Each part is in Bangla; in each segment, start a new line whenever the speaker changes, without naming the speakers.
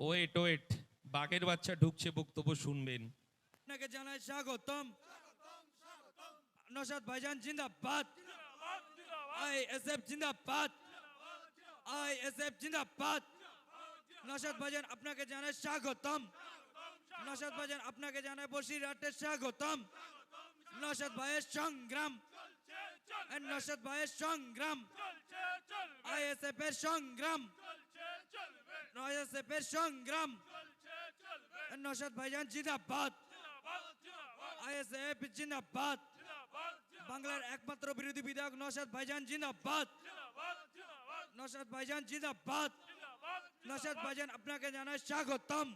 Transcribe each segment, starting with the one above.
ওয়েট ওয়েট, বাঘের বাচ্চা ঢুকছে, বক্তব্য শুনবেন।
আপনাকে জানাই স্বাগতম। নওশাদ ভাইজান জিন্দাবাদ, আইএসএফ জিন্দাবাদ, আইএসএফ জিন্দাবাদ। নওশাদ ভাইজান আপনাকে জানাই স্বাগতম। নওশাদ ভাইজান আপনাকে জানাই বসিরহাটের স্বাগতম। নওশাদ ভাইয়ের সংগ্রাম, নওশাদ ভাইয়ের সংগ্রাম, আইএসএফ এর সংগ্রাম, আইএসএফ এর সংগ্রাম। নওশাদ ভাইজান জিন্দাবাদ, আইএসএফ জিন্দাবাদ। বাংলার একমাত্র বিরোধী বিধায়ক নওশাদ ভাইজান জিন্দাবাদ, নওশাদ ভাইজান জিন্দাবাদ। নওশাদ ভাইজান আপনাকে জানাই স্বাগতম।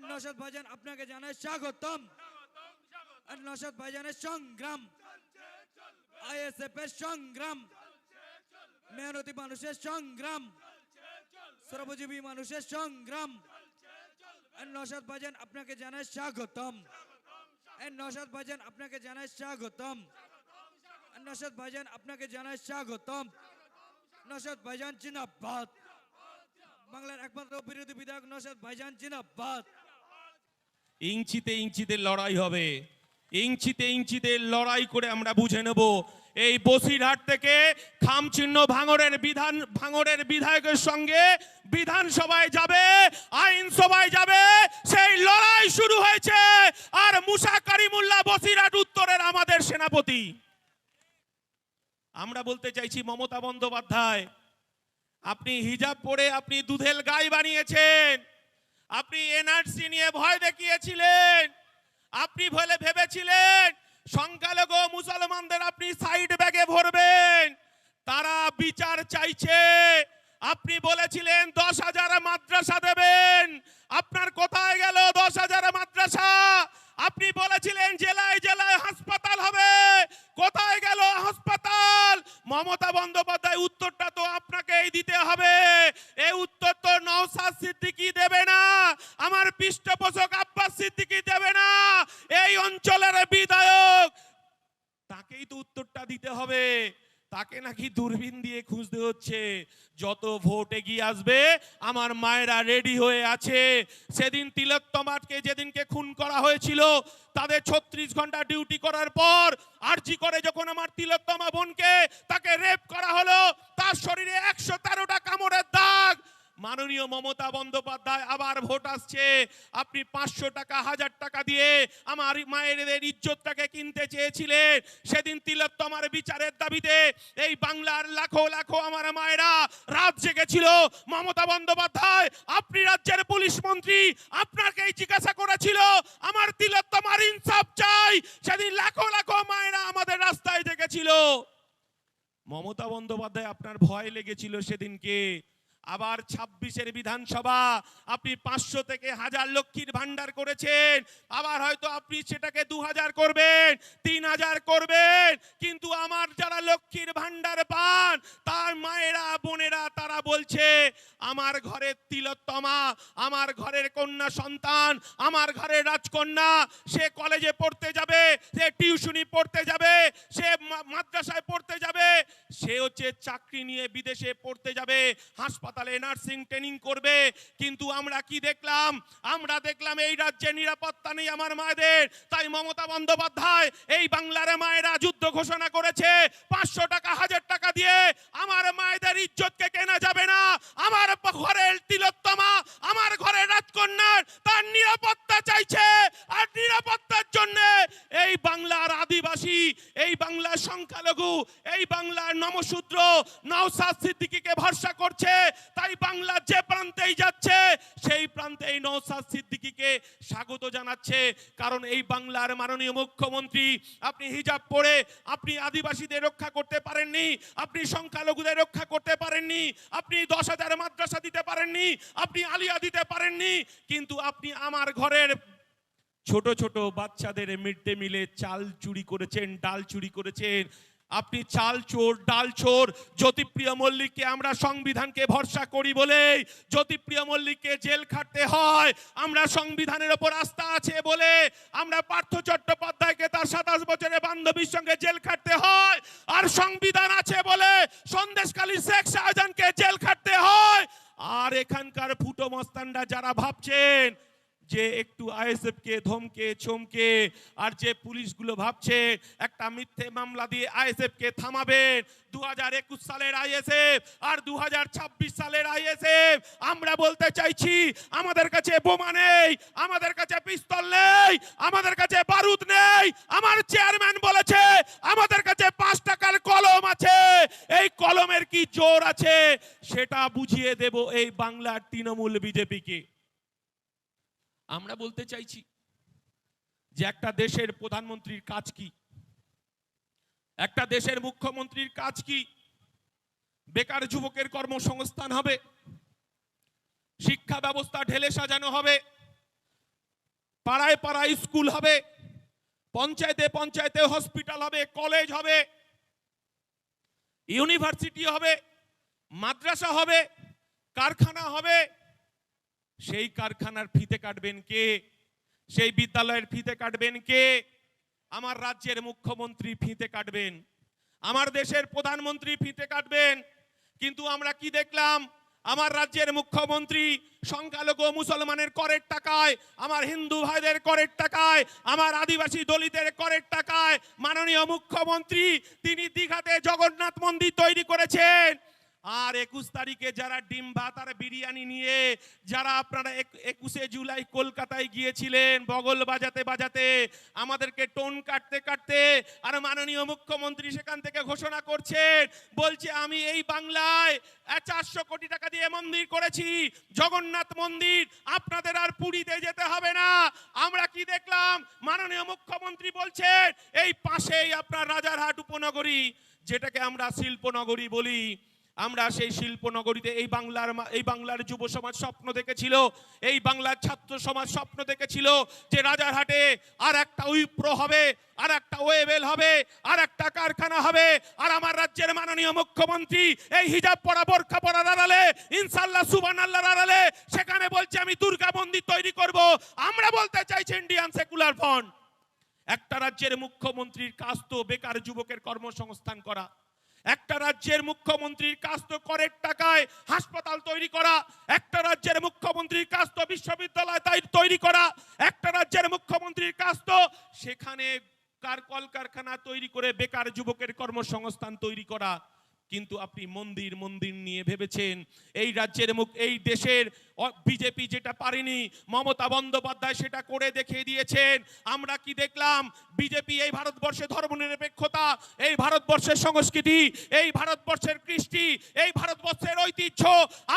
নওশাদ ভাইজান আপনাকে জানাই স্বাগতম। নওশাদ ভাইজানের সংগ্রাম, আইএসএফ এর সংগ্রাম, মেহনতি মানুষের সংগ্রাম, শ্রমজীবী মানুষের সংগ্রাম। নওশাদ ভাইজান আপনাকে জানাই স্বাগতম। নওশাদ ভাইজান আপনাকে জানাই স্বাগতম। নওশাদ ভাইজান আপনাকে জানাই স্বাগতম। নওশাদ ভাইজান জিন্দাবাদ। বাংলার একমাত্র বিরোধী বিধায়ক নওশাদ ভাইজান জিন্দাবাদ।
ইঞ্চিতে ইঞ্চিতে লড়াই হবে, ইঞ্চিতে ইঞ্চিতে লড়াই করে আমরা বুঝে নেব এই বসিরহাট থেকে খামচিহ্ন ভাঙড়ের বিধায়কের সঙ্গে বিধানসভায় যাবে, আইনসভায় যাবে, সেই লড়াই শুরু হয়েছে। আর মুসা কারিমুল্লাহ বসিরহাট উত্তরের আমাদের সেনাপতি। আমরা বলতে চাইছি মমতা বন্দ্যোপাধ্যায়, আপনি হিজাব পরে আপনি দুধেল গাই বানিয়েছেন, আপনি এনআরসি নিয়ে ভয় দেখিয়েছিলেন, আপনি ভেবেছিলেন সংখ্যালঘু মুসলমানদের আপনি সাইড ব্যাগে ভরবেন, তারা বিচার চাইছে। আপনি বলেছিলেন 10,000 মাদ্রাসা দেবেন, আপনার কোথায় গেল 10,000 মাদ্রাসা? আপনি বলেছিলেন জেলায় জেলায় হাসপাতাল হবে, কোথায় গেল হাসপাতাল? মমতা বন্দ্যোপাধ্যায় উত্তরটা তো আপনাকেই দিতে হবে। এই উত্তর তো নওশাদ সিদ্দিকী দেবে না, আমার পৃষ্ঠপোষক আব্বাস সিদ্দিকী দেবে না, এই অঞ্চলের বিধায়ক, তাকেই তো উত্তরটা দিতে হবে। তাকে নাকি দূরবীন দিয়ে খুঁজতে হচ্ছে। যত ভোট এগিয়ে আসবে আমার মায়েরা রেডি হয়ে আছে। সেদিন তিলোত্তমাকে যেদিনকে খুন করা হয়েছিল, তাদের 36 ঘন্টা ডিউটি করার পর আরজি করে যখন আমার তিলোত্তমা বোনকে তাকে রেপ করা হলো, তার শরীরে 113টা কামড়ের দাগ। মাননীয় মমতা বন্দ্যোপাধ্যায়, আবার ভোট আসছে, আপনি 500 টাকা 1000 টাকা দিয়ে আমার মায়েদের ইজ্জতটাকে কিনতে চেয়েছিলেন। সেদিন তিলোত্তমার বিচারের দাবিতে এই বাংলার লাখো লাখো আমার মায়েরা রাত জেগেছিল। মমতা বন্দ্যোপাধ্যায়, আপনি রাজ্যের পুলিশ মন্ত্রী, আপনাকেই জিজ্ঞাসা করেছিল আমার তিলোত্তমার ইনসাফ চাই। সেদিন লাখো লাখো মায়েরা আমাদের রাস্তায় জেগেছিল। মমতা বন্দ্যোপাধ্যায়, আপনার ভয় লেগেছিল সেদিনকে। আবার 26-এর বিধানসভা আপনি 500 থেকে 1000 লক্ষ্মীর ভান্ডার করেছেন, আবার হয়তো আপনি সেটাকে 2000 করবেন, 3000 করবেন, কিন্তু আমার যারা লক্ষ্মীর ভান্ডার পান তার মায়েরা বোনেরা তারা বলছে আমার ঘরের তিলোত্তমা, আমার ঘরের কন্যা সন্তান, আমার ঘরের রাজকন্যা, সে কলেজে পড়তে যাবে, সে টিউশনি পড়তে যাবে, সে মাদ্রাসায় পড়তে যাবে, সে হচ্ছে চাকরি নিয়ে বিদেশে পড়তে যাবে, হাসপাতালে নার্সিং ট্রেনিং করবে। কিন্তু আমরা কি দেখলাম? আমরা দেখলাম এই রাজ্যে নিরাপত্তা নেই আমার মায়েদের। তাই মমতা বন্দ্যোপাধ্যায় এই বাংলার মায়েরা যুদ্ধ ঘোষণা করেছে। 500 টাকা 1000 টাকা দিয়ে আমার মায়েদের ইজ্জতকে কেনা যাবে না। আমার ঘরের তিলোত্তমা, আমার ঘরের রাজকন্যার তার নিরাপত্তা চাইছে। আর নিরাপত্তার জন্য এই বাংলার আদিবাসী, এই বাংলার সংখ্যালঘু, এই বাংলার নমশূদ্র নওশাদ সিদ্দিকীকে ভরসা করছে। তাই বাংলার যে প্রান্তেই যাচ্ছে সেই প্রান্তেই নওশাদ সিদ্দিকীকে স্বাগত জানাচ্ছে। কারণ এই বাংলার মাননীয় মুখ্যমন্ত্রী, আপনি হিজাব পরে আপনি আদিবাসীদের রক্ষা করতে পারেননি, আপনি সংখ্যালঘুদের রক্ষা করতে পারেননি, আপনি 10,000 মাদ্রাসা দিতে পারেননি, আপনি আলিয়া দিতে পারেননি, কিন্তু আপনি আমার ঘরের ছোট ছোট বাচ্চাদের মিড ডে মিলে চাল চুরি করেছেন, ডাল চুরি করেছেন। আপনি চাল চোর, ডাল চোর। জ্যোতিপ্রিয় মল্লিককে আমরা সংবিধানকে ভরসা করি বলে জ্যোতিপ্রিয় মল্লিককে জেল খাটতে হয়। আমরা সংবিধানের ওপর আস্থা আছে বলে আমরা পার্থ চট্টোপাধ্যায়কে তার 27 বছরের বান্ধবীর সঙ্গে জেল খাটতে হয়। আর সংবিধান আছে বলে সন্দেশখালী শেখ শাহজাহানকে জেল খাটতে হয়। আর এখানকার ফুটো মস্তানরা যারা ভাবছেন যে একটু আইএসএফ কে ধমকে চমকে, আর যে পুলিশগুলো ভাবছে একটা মিথ্যে মামলা দিয়ে আইএসএফ কে থামাবেন, 2021 সালের আইএসএফ আর 2026 সালের আইএসএফ, আমরা বলতে চাইছি আমাদের কাছে বোমা নেই, আমাদের কাছে পিস্তল নেই, আমাদের কাছে বারুদ নেই। আমার চেয়ারম্যান বলেছে আমাদের কাছে 5 টাকার কলম আছে। এই কলমের কি জোর আছে সেটা বুঝিয়ে দেব এই বাংলার তৃণমূল বিজেপিকে। আমরা বলতে চাইছি যে একটা দেশের প্রধানমন্ত্রীর কাজ কি, একটা দেশের মুখ্যমন্ত্রীর কাজ কি? বেকার যুবকের কর্মসংস্থান হবে, শিক্ষা ব্যবস্থা ঢেলে সাজানো হবে, পাড়ায় পাড়ায় স্কুল হবে, পঞ্চায়েতে পঞ্চায়েতে হসপিটাল হবে, কলেজ হবে, ইউনিভার্সিটি হবে, মাদ্রাসা হবে, কারখানা হবে। সেই কারখানার ফিতে কাটবেন কে? সেই বিদ্যালয়ের ফিতে কাটবেন কে? আমার রাজ্যের মুখ্যমন্ত্রী ফিতে কাটবেন, আমার দেশের প্রধানমন্ত্রী ফিতে কাটবেন। কিন্তু আমরা কি দেখলাম? আমার রাজ্যের মুখ্যমন্ত্রী সংখ্যালঘু মুসলমানের করের টাকায়, আমার হিন্দু ভাইদের করের টাকায়, আমার আদিবাসী দলিতের করের টাকায় মাননীয় মুখ্যমন্ত্রী তিনি দীঘাতে জগন্নাথ মন্দির তৈরি করেছেন। আর 21 তারিখে যারা ডিম ভাত আর বিরিয়ানি নিয়ে যারা আপনারা 21শে জুলাই কলকাতায় গিয়েছিলেন বগল বাজাতে বাজাতে, আমাদেরকে টোন কাটতে কাটতে, আর মাননীয় মুখ্যমন্ত্রী সেখান থেকে ঘোষণা করছেন, বলছে আমি এই বাংলায় 400 কোটি টাকা দিয়ে মন্দির করেছি, জগন্নাথ মন্দির, আপনাদের আর পুরীতে যেতে হবে না। আমরা কি দেখলাম? মাননীয় মুখ্যমন্ত্রী বলছেন এই পাশেই আপনার রাজারহাট উপনগরী, যেটাকে আমরা শিল্পনগরী বলি, আমরা সেই শিল্পনগরীতে এই বাংলার যুব সমাজ স্বপ্ন দেখেছিল, এই বাংলার ছাত্র সমাজ স্বপ্ন দেখেছিল যে রাজারহাটে আর একটা উইপ্রো হবে, আর একটা ওয়েবেল হবে, আর একটা কারখানা হবে। আর আমার রাজ্যের মাননীয় মুখ্যমন্ত্রী এই হিজাব পরা বোরখা পরার আড়ালে, ইনশাআল্লাহ সুবহানাল্লাহর আড়ালে সেখানে বলছে আমি দুর্গা মন্দির তৈরি করব। আমরা বলতে চাইছি ইন্ডিয়ান সেকুলার ফ্রন্ট, একটা রাজ্যের মুখ্যমন্ত্রীর কাজ তো বেকার যুবকের কর্মসংস্থান করা, একটা রাজ্যের মুখ্যমন্ত্রীর কাজ তো করের টাকায় হাসপাতাল তৈরি করা, একটা রাজ্যের মুখ্যমন্ত্রীর কাজ তো বিশ্ববিদ্যালয় তৈরি করা, একটা রাজ্যের মুখ্যমন্ত্রীর কাজ তো সেখানে কলকারখানা তৈরি করে বেকার যুবকের কর্মসংস্থান তৈরি করা। কিন্তু আপনি মন্দির মন্দির নিয়ে ভেবেছেন। এই রাজ্যের এই দেশের বিজেপি যেটা পারেনি, মমতা বন্দ্যোপাধ্যায় সেটা করে দেখিয়ে দিয়েছেন। আমরা কি দেখলাম? বিজেপি এই ভারতবর্ষে ধর্মনিরপেক্ষতা, এই ভারতবর্ষের সংস্কৃতি, এই ভারতবর্ষের কৃষ্টি, এই ভারতবর্ষের ঐতিহ্য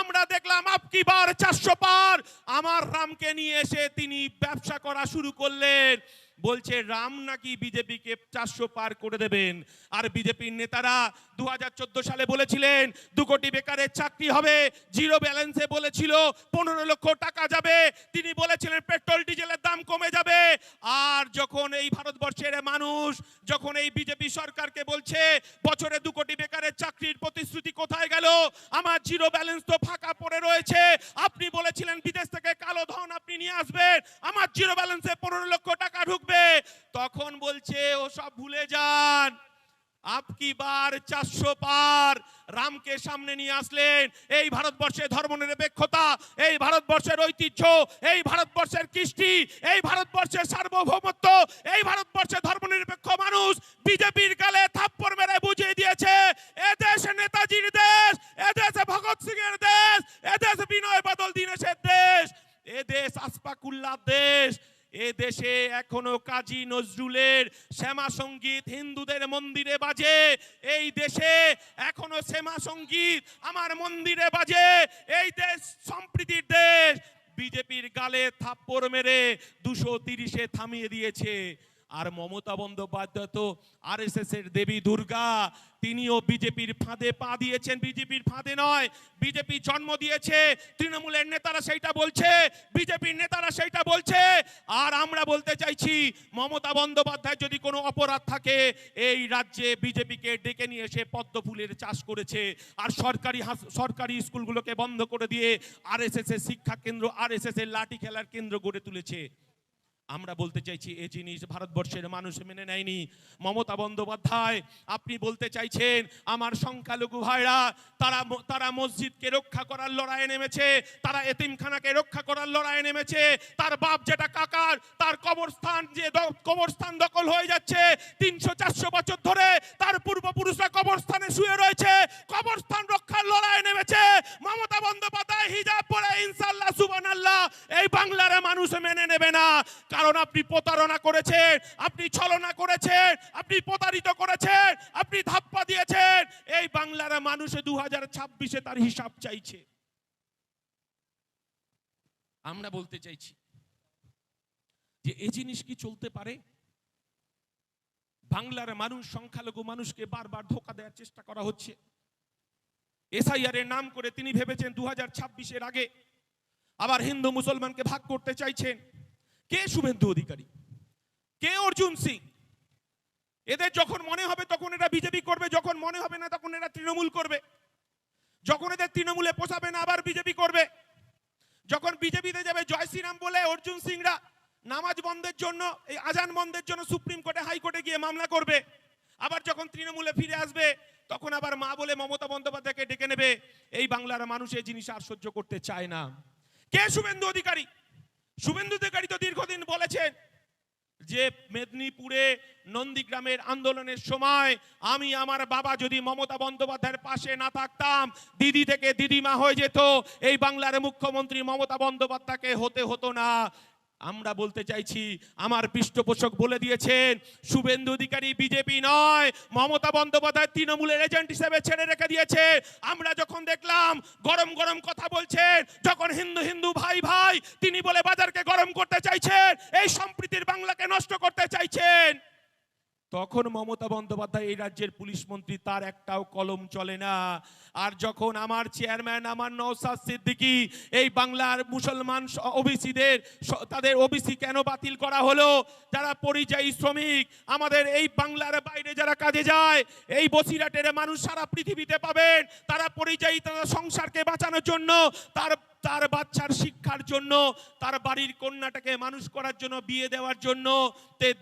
আমরা দেখলাম আপকি বার 400 পার। আমার রামকে নিয়ে এসে তিনি ব্যবসা করা শুরু করলেন, বলছে রাম নাকি বিজেপিকে 400 পার করে দেবেন। আর বিজেপির নেতারা 2014 সালে বলেছিলেন 2 কোটি বেকারের চাকরি হবে, জিরো ব্যালেন্সে বলেছিল 15 লক্ষ টাকা যাবে, তিনি বলেছিলেন পেট্রোল ডিজেলের দাম কমে যাবে। আর যখন এই ভারতবর্ষের মানুষ যখন এই বিজেপি সরকারকে বলছে বছরে 2 কোটি বেকারের চাকরির প্রতিশ্রুতি কোথায় গেল, আমার জিরো ব্যালেন্স তো ফাঁকা পড়ে রয়েছে, আপনি বলেছিলেন বিদেশ থেকে কালো ধন আপনি নিয়ে আসবেন, আমার জিরো ব্যালেন্সে 15 লক্ষ টাকা ঢুকবে, তখন বলছে ও সব ভুলে যান, আপকি বার 400 পার। রামকে সামনে নিয়ে আসলেন। এই ভারতবর্ষের ধর্মনিরপেক্ষতা, এই ভারতবর্ষের ঐতিহ্য, এই ভারতবর্ষের কৃষ্টি, এই ভারতবর্ষের সার্বভৌমত্ব, এই ভারতবর্ষের ধর্মনিরপেক্ষ মানুষ বিজেপির গালে থাপ্পড় মেরে বুঝিয়ে দিয়েছে এদেশ নেতাজির দেশ, এদেশ ভগৎ সিং এর দেশ, এদেশ বিনয় বাদল দীনেশের দেশ, এদেশ আশফাকুল্লাহ দেশ। এ দেশে এখনো কাজী নজরুলের শ্যামা সঙ্গীত হিন্দুদের মন্দিরে বাজে, এই দেশে এখনো শ্যামা সঙ্গীত আমার মন্দিরে বাজে, এই দেশ সম্প্রীতির দেশ। বিজেপির গালে থাপ্পড় মেরে 230-এ থামিয়ে দিয়েছে। আর মমতা বন্দ্যোপাধ্যায় তো আরএসএস এর দেবী দুর্গা, তিনিও বিজেপির ফাঁদে পা দিয়েছেন। বিজেপির ফাঁদে নয়, বিজেপি জন্ম দিয়েছে, তৃণমূলের নেতারা সেইটা বলছে, বিজেপির নেতারা সেইটা বলছে। আর আমরা বলতে চাইছি মমতা বন্দ্যোপাধ্যায় যদি কোনো অপরাধ থাকে, এই রাজ্যে বিজেপিকে ডেকে নিয়ে এসে পদ্ম ফুলের চাষ করেছে, আর সরকারি স্কুলগুলোকে বন্ধ করে দিয়ে আরএসএস এর শিক্ষা কেন্দ্র, আরএসএস এর লাঠি খেলার কেন্দ্র গড়ে তুলেছে। আমরা বলতে চাইছি এই জিনিস ভারতবর্ষের মানুষ মেনে নেয়নি। মমতা বন্দ্যোপাধ্যায়, আপনি বলতে চাইছেন আমার সংখ্যালঘু ভাইরা তারা মসজিদকে রক্ষা করার লড়াইয়ে নেমেছে, তারা এতিমখানাকে রক্ষা করার লড়াইয়ে নেমেছে, তার বাপ যেটা কাকার তার কবরস্থান দখল হয়ে যাচ্ছে 300-400 বছর ধরে, তার পূর্বপুরুষরা কবরস্থানে শুয়ে রয়েছে, কবরস্থান রক্ষার লড়াইয়ে নেমেছে। মমতা বন্দ্যোপাধ্যায় হিজাব পরে ইনশাআল্লাহ সুবহানাল্লাহ এই বাংলার মানুষ মেনে নেবে না। কারণ আপনি প্রতারণা করেছেন, আপনি ছলনা করেছেন, আপনি প্রতারিত করেছেন, আপনি ধাপ্পা দিয়েছেন। এই বাংলার মানুষ 2026-এ তার হিসাব চাইছে। আমরা বলতে চাইছি যে এই জিনিস কি চলতে পারে? বাংলার মানুষ, সংখ্যালঘু মানুষকে বারবার ধোঁকা দেওয়ার চেষ্টা করা হচ্ছে। এসআইআর এর নাম করে তিনি ভেবেছেন 2026-এর আগে আবার হিন্দু মুসলমানকে ভাগ করতে চাইছেন। কে শুভেন্দু অধিকারী, কে অর্জুন সিং? এদের যখন মনে হবে তখন এরা বিজেপি করবে, যখন মনে হবে না তখন এরা তৃণমূল করবে, যখন এদের তৃণমূলে পোষাবে না আবার বিজেপি করবে। যখন বিজেপিতে যাবে জয় শ্রীরাম বলে অর্জুন সিংরা নামাজ বন্ধের জন্য, এই আজান বন্ধের জন্য সুপ্রিম কোর্টে হাইকোর্টে গিয়ে মামলা করবে। আবার যখন তৃণমূলে ফিরে আসবে তখন আবার মা বলে মমতা বন্দ্যোপাধ্যায়কে ডেকে নেবে। এই বাংলার মানুষ এই জিনিস আর সহ্য করতে চায় না। কে শুভেন্দু অধিকারী? শুভেন্দু অধিকারী তো দীর্ঘদিন বলেছেন যে মেদিনীপুরে নন্দীগ্রামের আন্দোলনের সময় আমি আমার বাবা যদি মমতা বন্দ্যোপাধ্যায়ের পাশে না থাকতাম, দিদি থেকে দিদিমা হয়ে যেত, এই বাংলার মুখ্যমন্ত্রী মমতা বন্দ্যোপাধ্যায়কে হতে হতো না। আমরা বলতে চাইছি আমার পৃষ্ঠপোষক বলে দিয়েছেন শুভেন্দু অধিকারী বিজেপি নয়, মমতা বন্দ্যোপাধ্যায় তৃণমূলের এজেন্ট হিসেবে ছেড়ে রেখে দিয়েছে। আমরা যখন দেখলাম গরম গরম কথা বলছেন, যখন হিন্দু হিন্দু ভাই ভাই তিনি বলে বাজারকে গরম করতে চাইছেন, এই সম্প্রীতির বাংলাকে নষ্ট করতে চাইছেন, তখন মমতা বন্দ্যোপাধ্যায় এই রাজ্যের পুলিশ মন্ত্রী, তার একটাও কলম চলে না। আর যখন আমার চেয়ারম্যান আমার নওশাদ সিদ্দিকী এই বাংলার মুসলমান ওবিসিদের তাদের ওবিসি কেন বাতিল করা হলো, যারা পরিযায়ী শ্রমিক আমাদের এই বাংলার বাইরে যারা কাজে যায়, এই বসিরহাটের মানুষ সারা পৃথিবীতে পাবেন, তারা পরিযায়ী তাদের সংসারকে বাঁচানোর জন্য, তার বাচ্চার শিক্ষার জন্য, তার বাড়ির কন্যাটাকে মানুষ করার জন্য, বিয়ে দেওয়ার জন্য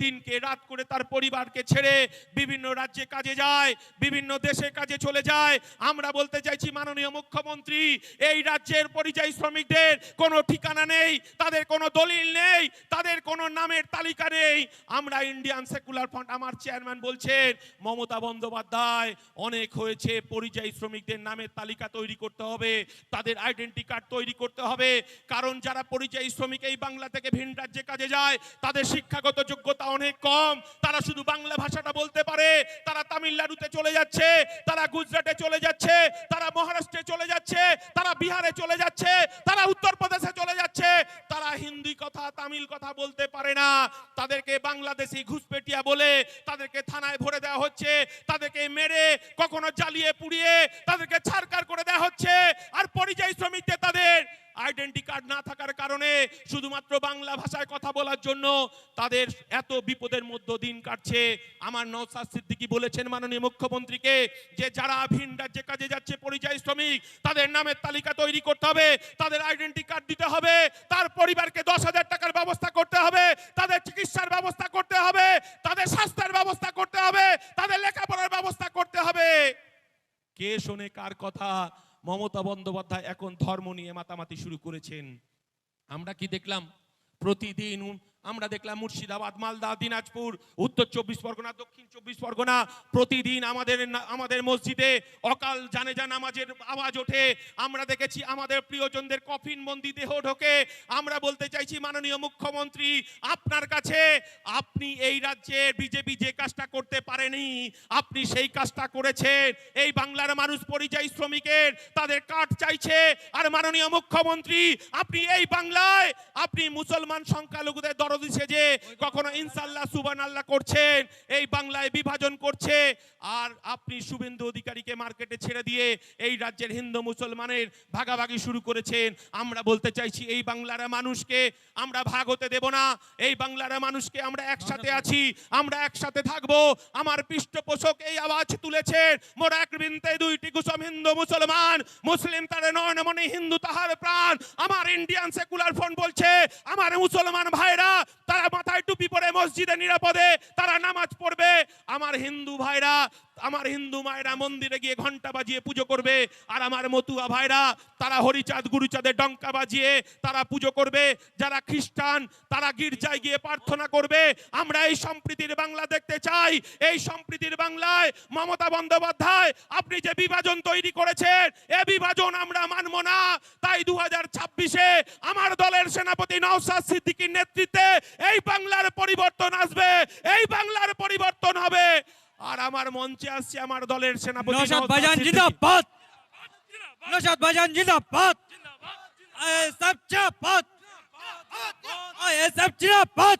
দিনকে রাত করে তার পরিবারকে ছেড়ে বিভিন্ন রাজ্যে কাজে যায়, বিভিন্ন দেশে কাজে চলে যায়। আমরা বলতে চাইছি মাননীয় মুখ্যমন্ত্রী, এই রাজ্যের পরিযায়ী শ্রমিকদের কোনো ঠিকানা নেই, তাদের কোনো দলিল নেই, তাদের কোনো নামের তালিকা নেই। আমরা ইন্ডিয়ান সেকুলার ফ্রন্ট, আমার চেয়ারম্যান বলছেন মমতা বন্দ্যোপাধ্যায় অনেক হয়েছে, পরিযায়ী শ্রমিকদের নামের তালিকা তৈরি করতে হবে, তাদের আইডেন্টি কার্ড তৈরি করতে হবে। কারণ যারা পরিযায়ী শ্রমিক এই বাংলা থেকে ভিন রাজ্যে কাজে যায়, তাদের শিক্ষাগত যোগ্যতা অনেক কম, তারা শুধু বাংলা ভাষাটা বলতে পারে, তারা তামিলনাড়ুতে চলে যাচ্ছে, তারা গুজরাটে চলে যাচ্ছে, তারা মহারাষ্ট্রে চলে যাচ্ছে, তারা বিহারে চলে যাচ্ছে, তারা উত্তরপ্রদেশে চলে যাচ্ছে, তারা হিন্দি কথা তামিল কথা বলতে পারে না, তাদেরকে বাংলাদেশি ঘুষপেটিয়া বলে তাদেরকে থানায় ভরে দেওয়া হচ্ছে, তাদেরকে মেরে কখনো জ্বালিয়ে পুড়িয়ে তাদেরকে ছাড়কার করে দেওয়া হচ্ছে। আর পরিযায়ী শ্রমিকদের তাদের আইডেন্টি কার্ড না থাকার কারণে শুধুমাত্র বাংলা ভাষায় কথা বলার জন্য তাদের এত বিপদের মধ্যে দিন কাটছে। আমার নওশাদ সিদ্দিকী বলেছেন মাননীয় মুখ্যমন্ত্রীকে যে যারা ভিন রাজ্যে কাজে যাচ্ছে পরিযায়ী শ্রমিক, তাদের নামের তালিকা তৈরি করতে হবে, তাদের আইডেন্টি কার্ড দিতে হবে, তার পরিবারকে 10,000 টাকার ব্যবস্থা করতে হবে, তাদের চিকিৎসার ব্যবস্থা করতে হবে, তাদের স্বাস্থ্যের ব্যবস্থা করতে হবে, তাদের লেখাপড়ার ব্যবস্থা করতে হবে। কে শোনে কার কথা? মমতা বন্দ্যোপাধ্যায় এখন ধর্ম নিয়ে মাতামাতি শুরু করেছেন। আমরা কি দেখলাম? প্রতিদিন আমরা দেখলাম মুর্শিদাবাদ, মালদা, দিনাজপুর, উত্তর 24 পরগনা, দক্ষিণ 24 পরগনা, প্রতিদিন আমাদের মসজিদে অকাল জানেজা নামাজের আওয়াজ ওঠে। আমরা দেখেছি আমাদের প্রিয়জনদের কফিন বন্দি দেহ ঢোকে। আমরা বলতে চাইছি মাননীয় মুখ্যমন্ত্রী, আপনার কাছে, আপনি এই রাজ্যে বিজেপি যে কাজটা করতে পারেনি আপনি সেই কাজটা করেছেন। এই বাংলার মানুষ পরিযায়ী শ্রমিকের তাদের কার্ড চাইছে। আর মাননীয় মুখ্যমন্ত্রী, আপনি এই বাংলায় আপনি মুসলমান সংখ্যালঘুদের দরদি সেজে কখনো ইনশাআল্লাহ সুবহানাল্লাহ করছেন, এই বাংলায় বিভাজন করছে। আর আপনি শুভেন্দু অধিকারীকে মার্কেটে ছেড়ে দিয়ে এই রাজ্যের হিন্দু মুসলমানের ভাগাভাগি শুরু করেছেন। আমরা বলতে চাইছি এই বাংলার মানুষকে আমরা ভাগ হতে দেব না। এই বাংলার মানুষকে আমরা একসাথে আছি, আমরা একসাথে থাকবো। আমার পৃষ্ঠপোষক এই আওয়াজ তুলেছেন, মোরা এক বৃন্তে দুইটি কুসুম হিন্দু মুসলমান, মুসলিম তারে নয়নমণি হিন্দু তাহার প্রাণ। আমার ইন্ডিয়ান সেকুলার ফ্রন্ট বলছে আমার মুসলমান ভাইরা তারা মাথায় টুপি পরে মসজিদে নিরাপদে তারা নামাজ পড়বে। আমার হিন্দু ভাইরা, আমার হিন্দু মায়েরা মন্দিরে গিয়ে ঘন্টা বাজিয়ে পুজো করবে। আর আমার মতুয়া ভাইরা তারা হরিচাঁদ গুরুচাঁদের ডঙ্কা বাজিয়ে তারা পুজো করবে। যারা খ্রিস্টান তারা গির্জায় গিয়ে প্রার্থনা করবে। আমরা এই সম্প্রীতির বাংলা দেখতে চাই। এই সম্প্রীতির বাংলায় মমতা বন্দ্যোপাধ্যায় আপনি যে বিভাজন তৈরি করেছেন, এ বিভাজন আমরা মানব না। তাই 2026-এ আমার দলের সেনাপতি নওশাদ সিদ্দিকীর নেতৃত্বে এই বাংলার পরিবর্তন আসবে, এই বাংলার পরিবর্তন হবে। আর আমার মঞ্চে আসছে আমার দলের সেনাপতি
নওশাদ
নওশাদ
ভাইজান
সিদ্দিকী।
জিন্দাবাদ, নওশাদ ভাইজান জিন্দাবাদ, আইএসএফ জিন্দাবাদ, আইএসএফ জিন্দাবাদ।